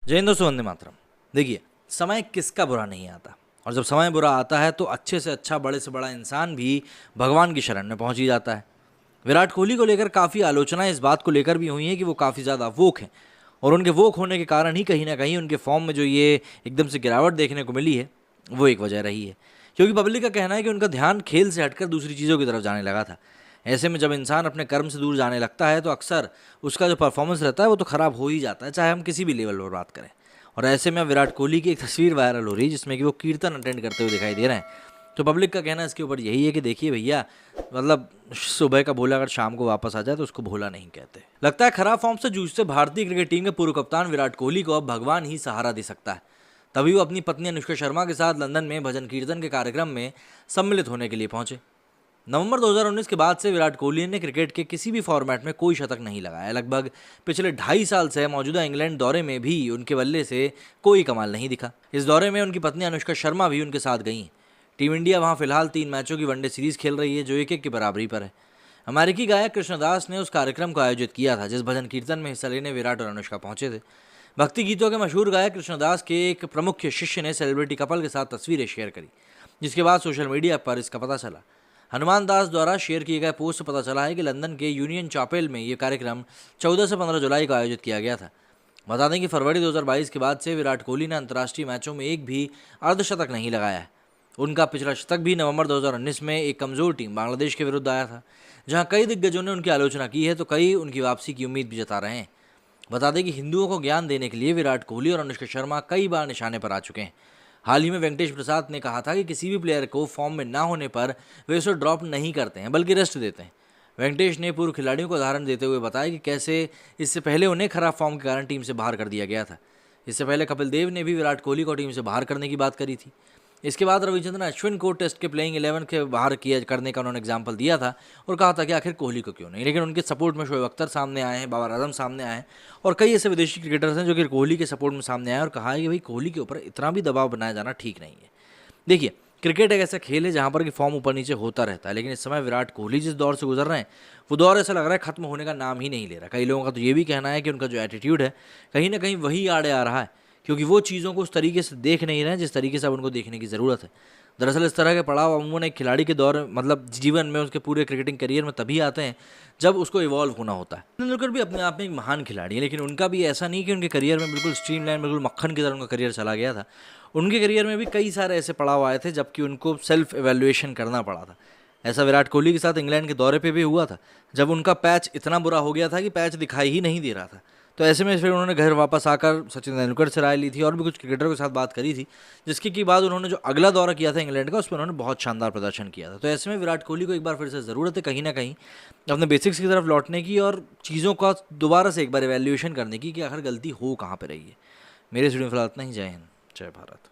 जय हिंद दोस्तों, वंदे मातरम। देखिए, समय किसका बुरा नहीं आता, और जब समय बुरा आता है तो अच्छे से अच्छा, बड़े से बड़ा इंसान भी भगवान की शरण में पहुंच ही जाता है। विराट कोहली को लेकर काफ़ी आलोचनाएं इस बात को लेकर भी हुई हैं कि वो काफ़ी ज़्यादा वोक हैं, और उनके वोक होने के कारण ही कहीं ना कहीं उनके फॉर्म में जो ये एकदम से गिरावट देखने को मिली है, वो एक वजह रही है। क्योंकि पब्लिक का कहना है कि उनका ध्यान खेल से हटकर दूसरी चीज़ों की तरफ जाने लगा था। ऐसे में जब इंसान अपने कर्म से दूर जाने लगता है तो अक्सर उसका जो परफॉर्मेंस रहता है वो तो ख़राब हो ही जाता है, चाहे हम किसी भी लेवल पर बात करें। और ऐसे में विराट कोहली की एक तस्वीर वायरल हो रही है जिसमें कि वो कीर्तन अटेंड करते हुए दिखाई दे रहे हैं। तो पब्लिक का कहना इसके ऊपर यही है कि देखिए भैया, मतलब सुबह का भोला अगर शाम को वापस आ जाए तो उसको भोला नहीं कहते। लगता है खराब फॉर्म से जूझते भारतीय क्रिकेट टीम के पूर्व कप्तान विराट कोहली को अब भगवान ही सहारा दे सकता है। तभी वो अपनी पत्नी अनुष्का शर्मा के साथ लंदन में भजन कीर्तन के कार्यक्रम में सम्मिलित होने के लिए पहुंचे। नवंबर 2019 के बाद से विराट कोहली ने क्रिकेट के किसी भी फॉर्मेट में कोई शतक नहीं लगाया। लगभग पिछले 2.5 साल से मौजूदा इंग्लैंड दौरे में भी उनके बल्ले से कोई कमाल नहीं दिखा। इस दौरे में उनकी पत्नी अनुष्का शर्मा भी उनके साथ गई हैं। टीम इंडिया वहां फिलहाल 3 मैचों की वनडे सीरीज खेल रही है, जो 1-1 की बराबरी पर है। अमेरिकी गायक कृष्णदास ने उस कार्यक्रम को आयोजित किया था जिस भजन कीर्तन में हिस्सा लेने विराट और अनुष्का पहुंचे थे। भक्ति गीतों के मशहूर गायक कृष्णदास के एक प्रमुख शिष्य ने सेलिब्रिटी कपल के साथ तस्वीरें शेयर करी, जिसके बाद सोशल मीडिया पर इसका पता चला। हनुमान दास द्वारा शेयर किए गए पोस्ट से पता चला है कि लंदन के यूनियन चैपेल में ये कार्यक्रम 14 से 15 जुलाई को आयोजित किया गया था। बता दें कि फरवरी 2022 के बाद से विराट कोहली ने अंतर्राष्ट्रीय मैचों में एक भी अर्धशतक नहीं लगाया है। उनका पिछला शतक भी नवंबर 2019 में एक कमजोर टीम बांग्लादेश के विरुद्ध आया था, जहां कई दिग्गजों ने उनकी आलोचना की है तो कई उनकी वापसी की उम्मीद भी जता रहे हैं। बता दें कि हिंदुओं को ज्ञान देने के लिए विराट कोहली और अनुष्का शर्मा कई बार निशाने पर आ चुके हैं। हाल ही में वेंकटेश प्रसाद ने कहा था कि किसी भी प्लेयर को फॉर्म में ना होने पर वे उसे ड्रॉप नहीं करते हैं बल्कि रेस्ट देते हैं। वेंकटेश ने पूर्व खिलाड़ियों को उदाहरण देते हुए बताया कि कैसे इससे पहले उन्हें खराब फॉर्म के कारण टीम से बाहर कर दिया गया था। इससे पहले कपिल देव ने भी विराट कोहली को टीम से बाहर करने की बात करी थी। इसके बाद रविचंद्रन अश्विन को टेस्ट के प्लेइंग 11 के बाहर किया करने का उन्होंने एग्जाम्पल दिया था और कहा था कि आखिर कोहली को क्यों नहीं, लेकिन उनके सपोर्ट में शोएब अख्तर सामने आए हैं, बाबर आजम सामने आए हैं और कई ऐसे विदेशी क्रिकेटर्स हैं जो कि कोहली के सपोर्ट में सामने आए और कहा है कि भाई कोहली के ऊपर इतना भी दबाव बनाया जाना ठीक नहीं है। देखिए, क्रिकेट एक ऐसा खेल है जहां पर कि फॉर्म ऊपर नीचे होता रहता है, लेकिन इस समय विराट कोहली जिस दौर से गुजर रहे हैं वो दौर ऐसा लग रहा है खत्म होने का नाम ही नहीं ले रहा। कई लोगों का तो ये भी कहना है कि उनका जो एटीट्यूड है कहीं ना कहीं वही आड़े आ रहा है, क्योंकि वो चीज़ों को उस तरीके से देख नहीं रहे हैं जिस तरीके से अब उनको देखने की ज़रूरत है। दरअसल इस तरह के पड़ाव अमूमन एक खिलाड़ी के दौर मतलब जीवन में, उसके पूरे क्रिकेटिंग करियर में तभी आते हैं जब उसको इवॉल्व होना होता है। तेंदुलकर भी अपने आप में एक महान खिलाड़ी है, लेकिन उनका भी ऐसा नहीं कि उनके करियर में बिल्कुल स्ट्रीमलाइन, बिल्कुल मक्खन की तरह उनका करियर चला गया था। उनके करियर में भी कई सारे ऐसे पड़ाव आए थे जबकि उनको सेल्फ एवेल्युएशन करना पड़ा था। ऐसा विराट कोहली के साथ इंग्लैंड के दौरे पे भी हुआ था, जब उनका पैच इतना बुरा हो गया था कि पैच दिखाई ही नहीं दे रहा था। तो ऐसे में फिर उन्होंने घर वापस आकर सचिन तेंदुलकर से राय ली थी और भी कुछ क्रिकेटरों के साथ बात करी थी, जिसके की बाद उन्होंने जो अगला दौरा किया था इंग्लैंड का उसमें उन्होंने बहुत शानदार प्रदर्शन किया था। तो ऐसे में विराट कोहली को एक बार फिर से ज़रूरत है कहीं ना कहीं अपने बेसिक्स की तरफ लौटने की और चीज़ों का दोबारा से एक बार एवेल्युएशन करने की कि आखिर गलती हो कहाँ पर रही है। मेरे स्टूडियो में फिलहाल इतना ही। जय हिंद, जय भारत।